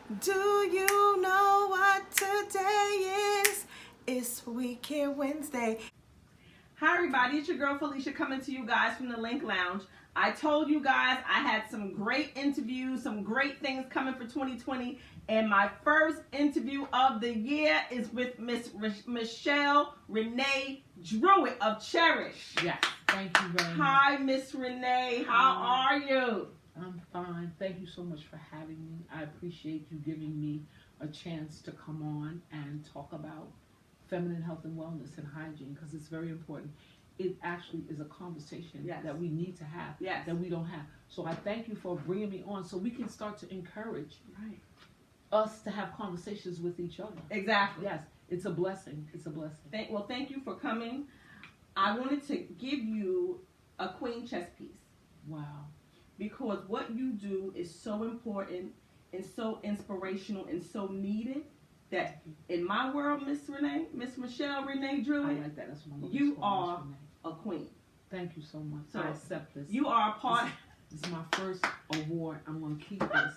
Do you know what today is? It's Weekend Wednesday. Hi everybody, it's your girl Felicia coming to you guys from the LINC Lounge. I told you guys I had some great interviews, some great things coming for 2020, and my first interview of the year is with Miss Michelle Renee Druitt of Cherish. Yes, thank you very much. Hi Miss Renee, how are you? I'm fine. Thank you so much for having me. I appreciate you giving me a chance to come on and talk about feminine health and wellness and hygiene, because it's very important. It actually is a conversation that we need to have, that we don't have. So I thank you for bringing me on so we can start to encourage us to have conversations with each other. Exactly. Yes, it's a blessing. It's a blessing. Thank you for coming. I wanted to give you a queen chess piece. Wow. Because what you do is so important and so inspirational and so needed that in my world, Miss Michelle Renee Druitt, I like that. That's what you are a queen. Thank you so much. So I accept this. You are a part. This is my first award. I'm going to keep this.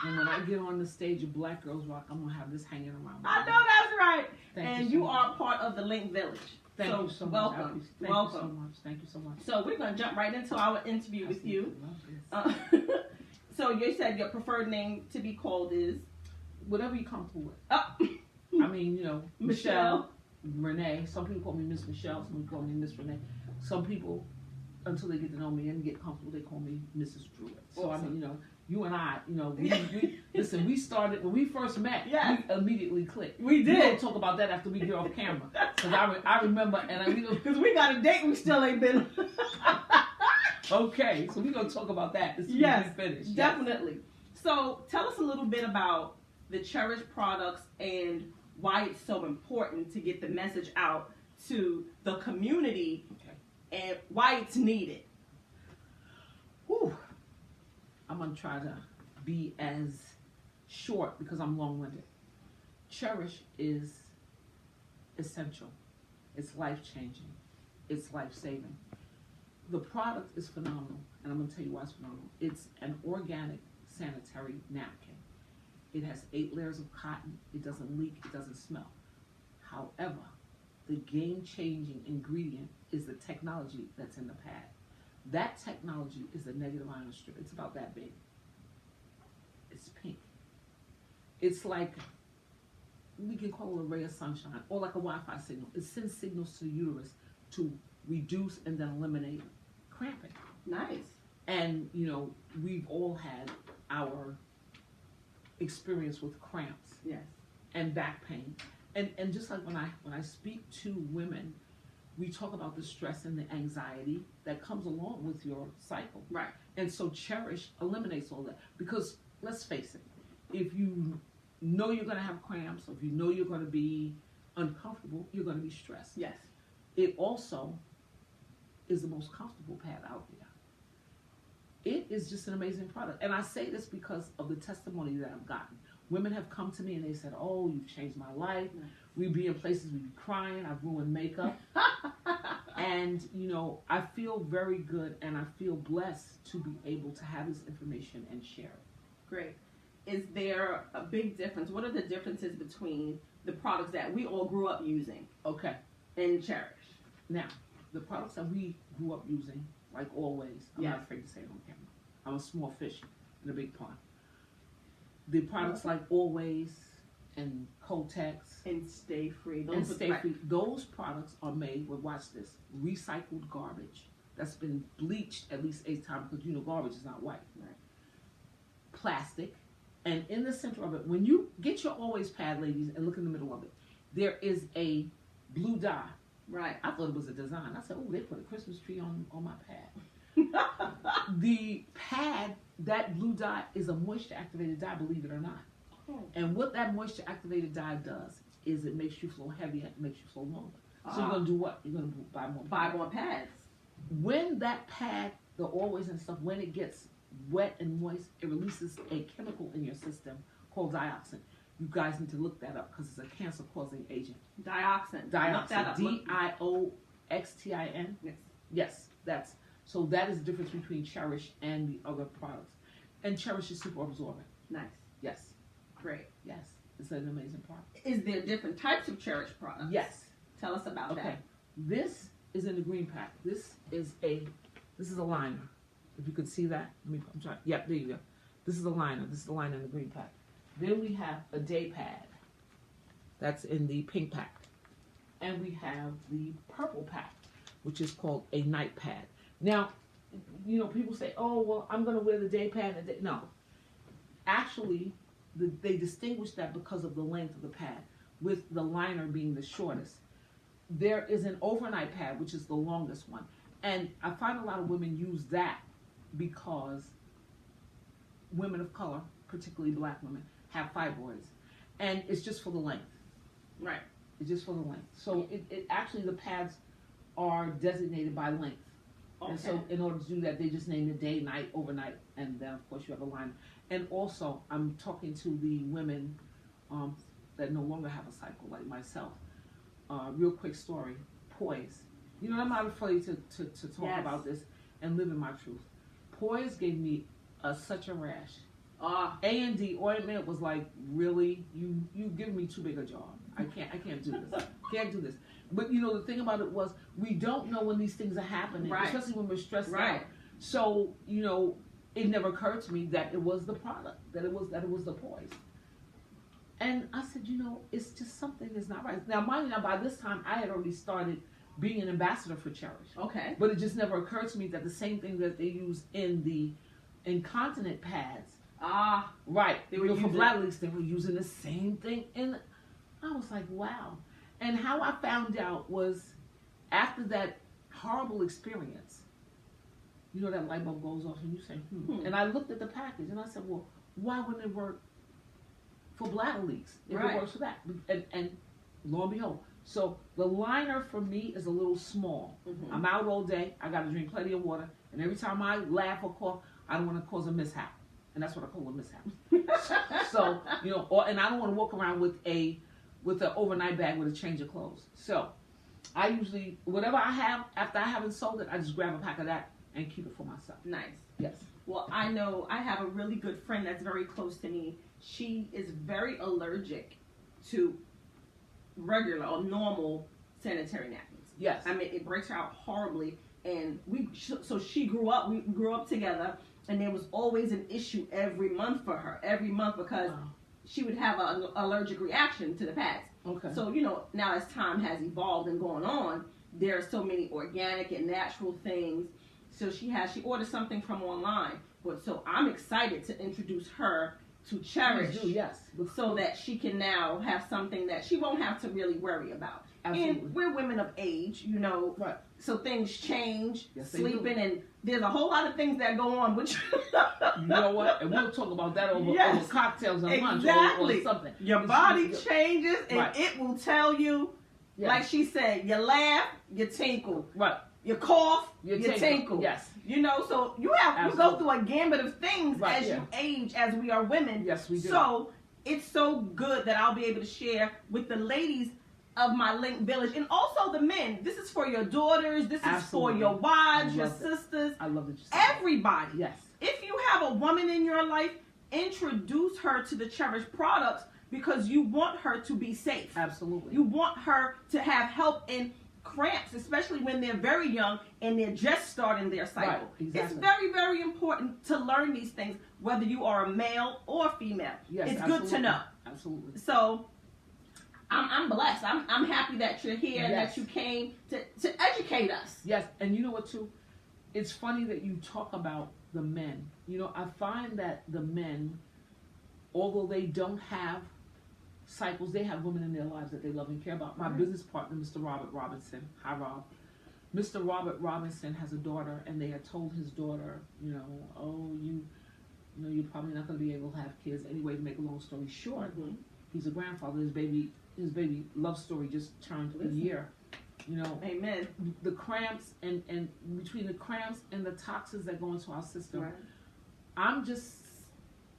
And when I get on the stage of Black Girls Rock, I'm going to have this hanging around. I know that's right. Thank and you are a part of the LINC Village. Thank you so much. Welcome. Thank you so much. Thank you so much. So we're going to jump right into our interview with you. So you said your preferred name to be called is? Whatever you're comfortable with. Oh. I mean, you know, Michelle Renee. Some people call me Miss Michelle. Some people call me Miss Renee. Some people, until they get to know me and get comfortable, they call me Mrs. Druitt. So, I mean, you know, you and I, you know, listen, we started, when we first met, we immediately clicked. We did. We'll talk about that after we get off camera. Because I remember, and because we got a date we still ain't been. Okay, so we're going to talk about that as soon as we finish. Definitely. So tell us a little bit about the Cherish products and why it's so important to get the message out to the community and why it's needed. Whew. I'm going to try to be as short because I'm long-winded. Cherish is essential. It's life-changing. It's life-saving. The product is phenomenal, and I'm going to tell you why it's phenomenal. It's an organic sanitary napkin. It has 8 layers of cotton. It doesn't leak. It doesn't smell. However, the game-changing ingredient is the technology that's in the pad. That technology is a negative ion strip. It's about that big. It's pink. It's like, we can call it a ray of sunshine, or like a Wi-Fi signal. It sends signals to the uterus to reduce and then eliminate cramping. Nice. And, you know, we've all had our experience with cramps and back pain. And just like when I speak to women, we talk about the stress and the anxiety that comes along with your cycle. Right. And so Cherish eliminates all that. Because let's face it, if you know you're going to have cramps, or if you know you're going to be uncomfortable, you're going to be stressed. Yes. It also is the most comfortable pad out there. It is just an amazing product. And I say this because of the testimony that I've gotten. Women have come to me and they said, "Oh, you've changed my life. We'd be in places we'd be crying. I've ruined makeup." And, you know, I feel very good and I feel blessed to be able to have this information and share it. Great. Is there a big difference? What are the differences between the products that we all grew up using? Okay. And Cherish? Now, the products that we grew up using, like always, I'm not afraid to say it on camera. I'm a small fish in a big pond. The products like Always and Kotex and Stay Free. Those products are made with, watch this, recycled garbage that's been bleached at least 8 times, because you know garbage is not white. Right. Plastic. And in the center of it, when you get your Always pad, ladies, and look in the middle of it, there is a blue dye. Right. I thought it was a design. I said, "Oh, they put a Christmas tree on my pad." The pad, that blue dye, is a moisture activated dye, believe it or not. Oh. And what that moisture activated dye does is it makes you flow heavier, it makes you flow longer. So you're going to do what? You're going to buy more pads. When that pad, the Always and stuff, when it gets wet and moist, it releases a chemical in your system called dioxin. You guys need to look that up because it's a cancer-causing agent. Dioxin. Dioxin. Yes. Yes. So that is the difference between Cherish and the other products. And Cherish is super absorbent. Nice. Yes. Great. Yes, it's an amazing product. Is there different types of Cherish products? Yes. Tell us about Okay. that. This is in the green pack. This is a liner. If you could see that, I'm trying. Yep, there you go. This is a liner. This is the liner in the green pack. Then we have a day pad. That's in the pink pack. And we have the purple pack, which is called a night pad. Now, people say, oh, well, I'm going to wear the day pad. No. Actually, they distinguish that because of the length of the pad, with the liner being the shortest. There is an overnight pad, which is the longest one. And I find a lot of women use that because women of color, particularly black women, have fibroids. And it's just for the length. Right. It's just for the length. So it actually, the pads are designated by length. Okay. And so in order to do that, they just name it day, night, overnight, and then of course you have a liner. And also, I'm talking to the women that no longer have a cycle, like myself. Real quick story, Poise. I'm not afraid to talk about this and live in my truth. Poise gave me such a rash. A&D ointment was like, really? You give me too big a job. I can't do this. Can't do this. But the thing about it was, we don't know when these things are happening, right, especially when we're stressed out. So, it never occurred to me that it was the product, that it was the Poise. And I said, it's just something that's not right. Now, mind you, by this time, I had already started being an ambassador for Cherish. Okay. But it just never occurred to me that the same thing that they use in the incontinent pads. Right. They were for bladder leaks, they were using the same thing. And I was like, wow. And how I found out was after that horrible experience, that light bulb goes off and you say, And I looked at the package and I said, well, why wouldn't it work for bladder leaks if it works for that? And lo and behold. So the liner for me is a little small. Mm-hmm. I'm out all day. I got to drink plenty of water. And every time I laugh or cough, I don't want to cause a mishap. And that's what I call a mishap. So, and I don't want to walk around with an overnight bag with a change of clothes. So I usually, whatever I have, after I haven't sold it, I just grab a pack of that and keep it for myself. Nice. Yes. Well, I know I have a really good friend that's very close to me. She is very allergic to regular or normal sanitary napkins. Yes. I mean, it breaks her out horribly. And we grew up together, and there was always an issue every month for her, because she would have an allergic reaction to the pads. Okay. So, now as time has evolved and gone on, there are so many organic and natural things. So she ordered something from online. So I'm excited to introduce her to Cherish. Yes. So that she can now have something that she won't have to really worry about. Absolutely. And we're women of age, Right. So things change, yes, sleeping, and there's a whole lot of things that go on. Which you know what? And we'll talk about that over cocktails and lunch or something. Your body changes, and it will tell you, like she said, you laugh, you tinkle. Right. You cough, you tinkle. Yes. So you go through a gambit of things as you age, as we are women. Yes, we do. So it's so good that I'll be able to share with the ladies of my LINC village, and also the men. This is for your daughters. This is for your wives, your sisters. I love that you said everybody. Yes. If you have a woman in your life, introduce her to the Cherish products because you want her to be safe. Absolutely. You want her to have help in cramps, especially when they're very young and they're just starting their cycle. Right, exactly. It's very, very important to learn these things, whether you are a male or female. Yes, it's good to know. Absolutely. So I'm blessed. I'm happy that you're here and that you came to educate us. Yes, and you know what too? It's funny that you talk about the men. I find that the men, although they don't have cycles, they have women in their lives that they love and care about. My business partner, Mr. Robert Robinson. Hi, Rob. Mr. Robert Robinson has a daughter, and they had told his daughter, you're probably not going to be able to have kids. Anyway, to make a long story short, he's a grandfather. His baby love story just turned a year. Amen. The cramps and between the cramps and the toxins that go into our system, I'm just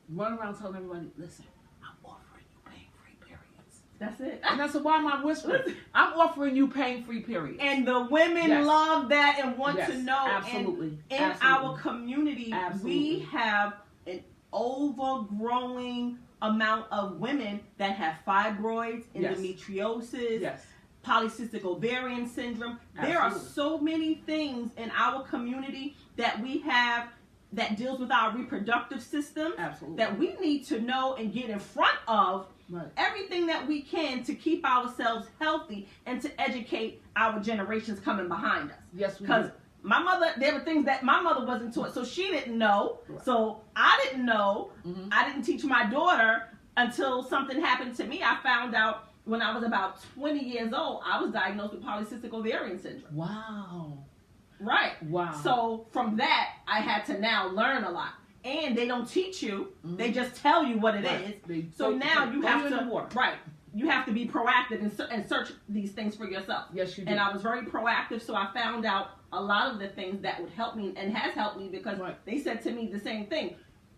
running around telling everybody, listen, I'm offering you pain-free periods. That's it. And I said, why am I whispering? I'm offering you pain-free periods. And the women love that and want to know. Absolutely. And in our community, we have an overgrowing amount of women that have fibroids, Yes. endometriosis, Yes. polycystic ovarian syndrome. There are Absolutely. so many things in our community that we have that deals with our reproductive system Absolutely. that we need to know and get in front of. Right. Everything that we can to keep ourselves healthy and to educate our generations coming behind us. Yes, we Because do. my mother, there were things that my mother wasn't taught, so she didn't know. Right. So I didn't know. Mhm. I didn't teach my daughter until something happened to me. I found out when I was about 20 years old, I was diagnosed with polycystic ovarian syndrome. Wow. Right. Wow. So from that, I had to now learn a lot. And they don't teach you; Mhm. they just tell you what it Right. is. They So take- now they you throw have in the to water. right. You have to be proactive and search these things for yourself. Yes, you do. And I was very proactive, so I found out a lot of the things that would help me and has helped me because Right. they said to me the same thing.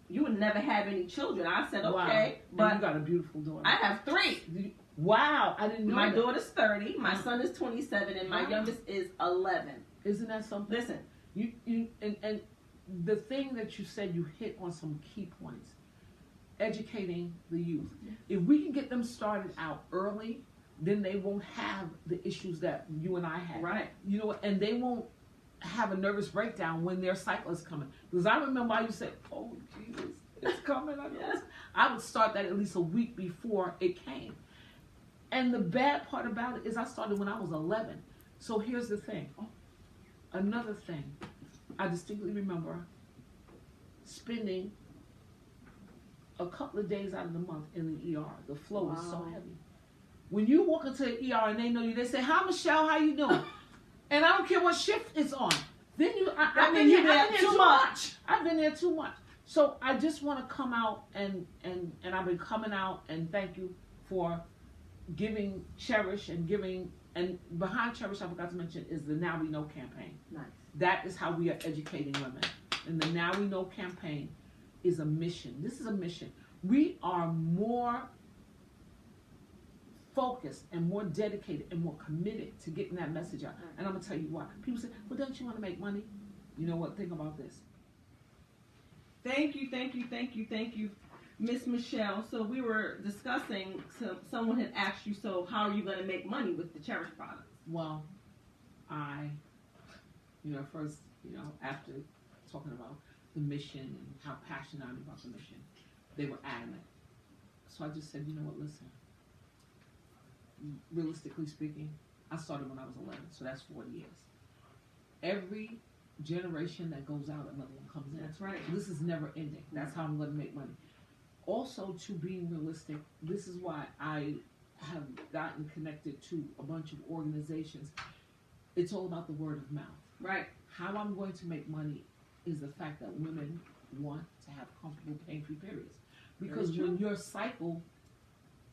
You would never have any children. I said, Wow. okay, And but you got a beautiful daughter. I have 3. Wow, I didn't know My that. daughter's 30, my Wow. son is 27, and my Wow. youngest is 11. Isn't that something? Listen, And the thing that you said, you hit on some key points. Educating the youth. If we can get them started out early, then they won't have the issues that you and I had. right. You know, and they won't have a nervous breakdown when their cycle is coming. Because I remember I used to say, oh, Jesus, it's coming. Yes. I would start that at least a week before it came. And the bad part about it is I started when I was 11. So here's the thing. Another thing. I distinctly remember spending a couple of days out of the month in the ER. The flow was so Wow. heavy. When you walk into the ER and they know you, they say, "Hi, Michelle, how you doing?" And I don't care what shift it's on. Then I've been you're here there too much. I've been there too much. So I just want to come out and I've been coming out and thank you for giving Cherish and giving, and behind Cherish, I forgot to mention, is the Now We Know campaign. Nice. That is how we are educating women. And the Now We Know campaign is a mission. This is a mission. We are more focused and more dedicated and more committed to getting that message out. And I'm going to tell you why. People say, well, don't you want to make money? You know what? Think about this. Thank you, Miss Michelle. So we were discussing, so someone had asked you, so how are you going to make money with the Cherish products? Well, first, after talking about the mission and how passionate I am about the mission, they were adamant. So I just said, you know what, listen, realistically speaking, I started when I was 11, so that's 40 years. Every generation that goes out, another one comes in. That's right. So this is never ending. That's how I'm going to make money. Also, to being realistic, this is why I have gotten connected to a bunch of organizations. It's all about the word of mouth. Right. How I'm going to make money is the fact that women want to have comfortable, pain-free periods. Because when your cycle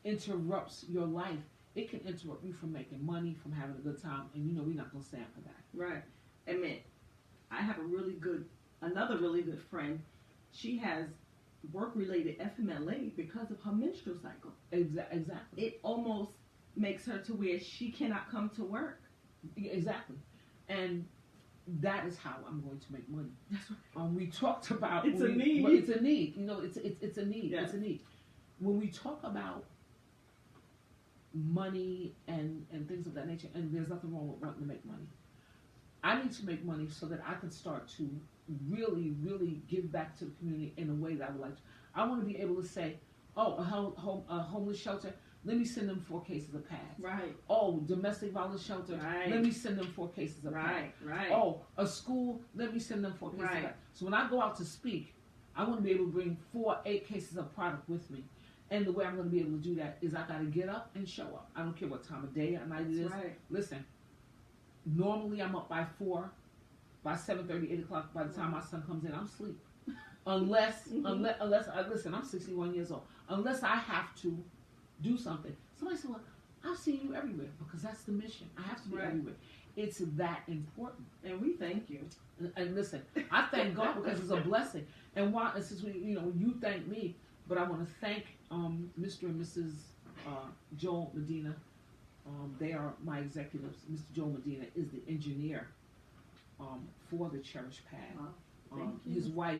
interrupts your life, it can interrupt you from making money, from having a good time, and we're not going to stand for that. Right. I have another really good friend. She has work-related FMLA because of her menstrual cycle. Exactly. It almost makes her to where she cannot come to work. Exactly. And that is how I'm going to make money. That's right. We talked about It's a need. It's a need. It's a need. Yes. It's a need. When we talk about money and things of that nature, and there's nothing wrong with wanting to make money. I need to make money so that I can start to really, really give back to the community in a way that I would like to. I want to be able to say, oh, a homeless shelter, let me send them 4 cases of pads. Right. Oh, domestic violence shelter, Right. let me send them 4 cases of pads. Right. Oh, a school, let me send them 4 cases of pads. So when I go out to speak, I want to be able to bring 8 cases of product with me. And the way I'm going to be able to do that is I got to get up and show up. I don't care what time of day or night it is. Right. Listen, normally I'm up by 4, by 7:30, 8 o'clock. By the time my son comes in, I'm asleep. Unless I'm 61 years old. Unless I have to do something. Somebody said, well, I've seen you everywhere because that's the mission. I have to be everywhere. It's that important. And we thank you. And listen, I thank God because it's a blessing. And why? And since you thank me, but I want to thank Mr. and Mrs. Joel Medina. They are my executives. Mr. Joel Medina is the engineer for the Cherish pad. Thank you. His wife